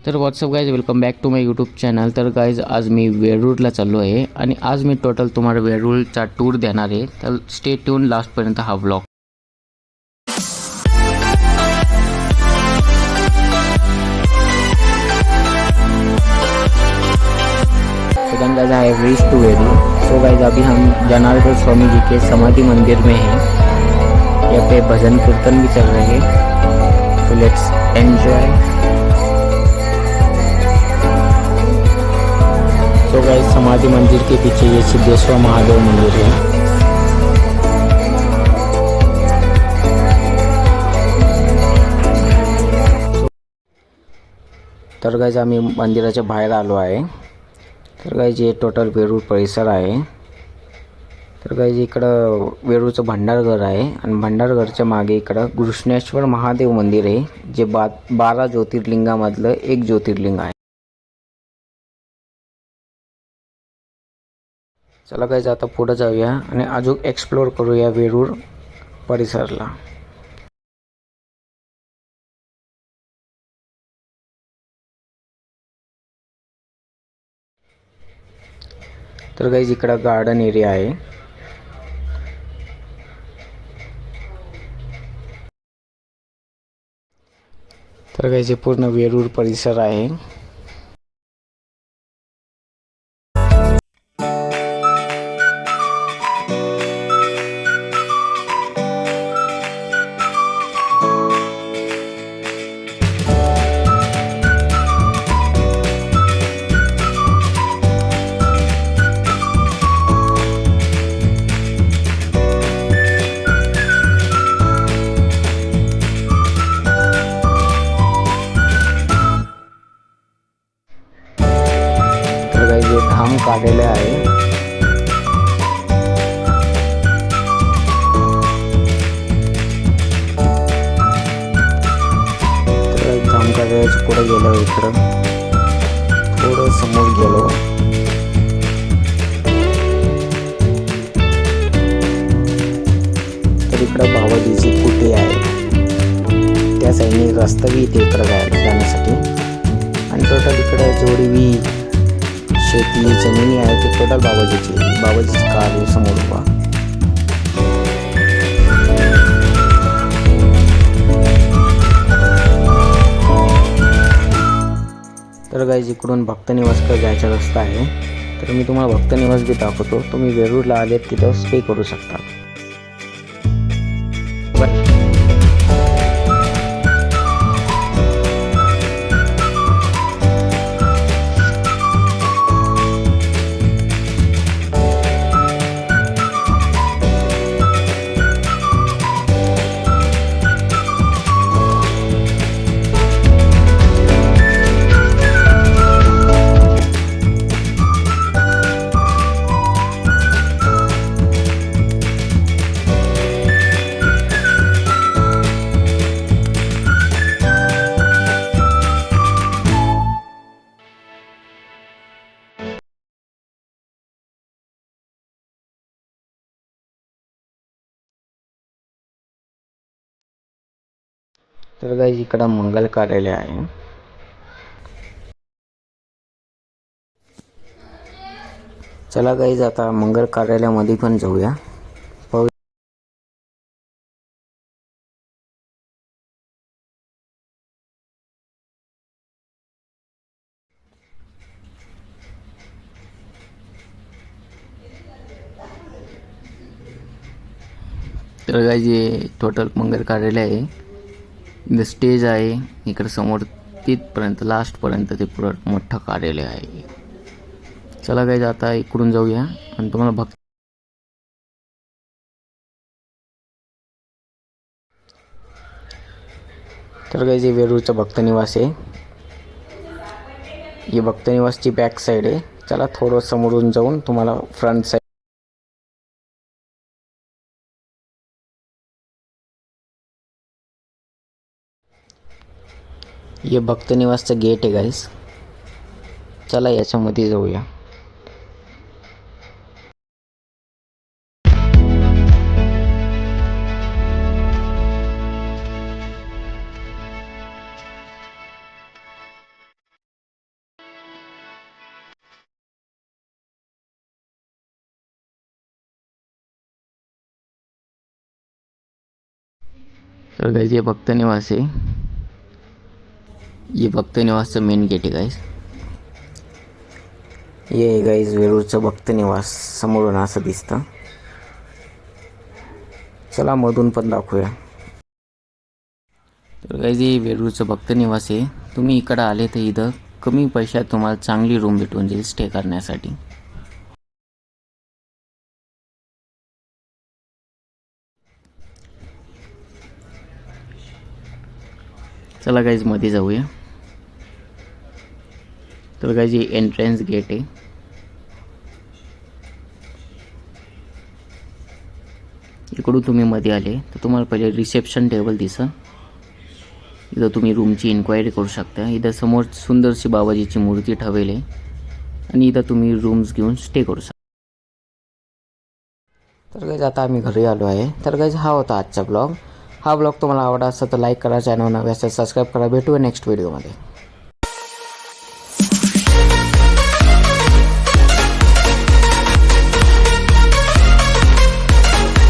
तर what's up guys, welcome back to my YouTube channel. तर guys, आज मी वेरूळला चाललो आहे आणि आज मी टोटल तुम्हाला वेरूळचा टूर देणार आहे. तर स्टे ट्यून लास्टपर्यंत हा व्लॉग. तो guys, I have reached to Verul. So guys, अभी हम जनार्दन स्वामी जी के समाधि मंदिर में हैं. यहाँ पे भजन कीर्तन भी चल रहे हैं. तो लेट्स एंजॉय. तो गाइस, समाधि मंदिर के पीछे ये सिद्धेश्वर महादेव मंदिर है. तर गाइस, आम्ही मंदिराच्या बाहेर आलो आहे. तर गाइस, हे टोटल वेरूळ परिसर आहे. तर गाइस, इकडं वेरूळचं भंडारघर आहे आणि भंडारघरच्या मागे इकडं घृष्णेश्वर महादेव मंदिर आहे, जे 12 ज्योतिर्लिंगामधलं एक ज्योतिर्लिंग आहे. चला गाइस, आता पुढे जाऊया आणि अजून एक्सप्लोर करूया वेरूळ परिसरला. तर गाइस, इकडं गार्डन एरिया आहे. तर गाइस, हे पूर्ण वेरूळ परिसर आहे. धाम काढलेले आहे. तर धाम काढल्याच्या पुढे गेलो, इकडं थोडं समोर गेलो. तर इकडं बाबाजीची कुटी आहे. त्या साईडने रस्ता बी इथे इकडं जाण्यासाठी. आणि टोटल इकडं जेवढी बी शेती जमिनी आहे ते टोटल बाबाजीची कार समोर उभा. तर गाइस, इकडून भक्तनिवासकडे जायचा रस्ता आहे. तर मी तुम्हाला भक्तनिवास बी दाखवतो. तुम्ही वेरूळला आलेत तिथं स्टे करू शकता. तर गाइस, इकडं मंगल कार्यालय आहे. चला गाइस, आता मंगल कार्यालयामध्ये पण जाऊया. तर गाइस, हे टोटल मंगल कार्यालय आहे. इथं स्टेज आहे. इकडं समोर तिथपर्यंत लास्टपर्यंत ते पुढं मोठं कार्यालय आहे. चला गाइस, आता इकडून जाऊया आणि तुम्हाला तर गाइस, हे वेरूळचं भक्तनिवास आहे. ही भक्तनिवासची बॅक साईड आहे. चला थोडं समोरून जाऊन तुम्हाला फ्रंट साईड. हे भक्तनिवासचं गेट आहे गाइस. चला याच्यामध्ये जाऊया. तर गाईज हे भक्त निवास आहे. हे भक्त निवासचं मेन गेट आहे गाईज. ये गाईज वेरूळचं भक्त निवास समोरून असं दिसतं. चला मधून पण दाखवूया. तर गाईज हे वेरूळचं भक्त निवास आहे. तुम्ही इकडं आले तर इथं कमी पैशात तुम्हाला चांगली रूम भेटून जाईल स्टे करण्यासाठी. चला गाईज मध्ये जाऊया. तर गाईज हे एंट्रन्स गेट आहे. इकडून तुम्ही मध्ये आले तर तुम्हाला पहिले रिसेप्शन टेबल दिसेल. इथं तुम्ही रूमची इन्क्वायरी करू शकता. इथं समोर सुंदरशी बाबाजीची मूर्ती ठेवली आहे आणि इथं तुम्ही रूम्स घेऊन स्टे करू शकता. तर गाईज आता आम्ही घरी आलो आहे. तर गाईज हा होता आजचा ब्लॉग. हा ब्लॉग तुम्हाला आवडला असेल तर लाईक करा, चॅनल नव्या असेल सबस्क्राईब करा. भेटूया नेक्स्ट व्हिडिओमध्ये.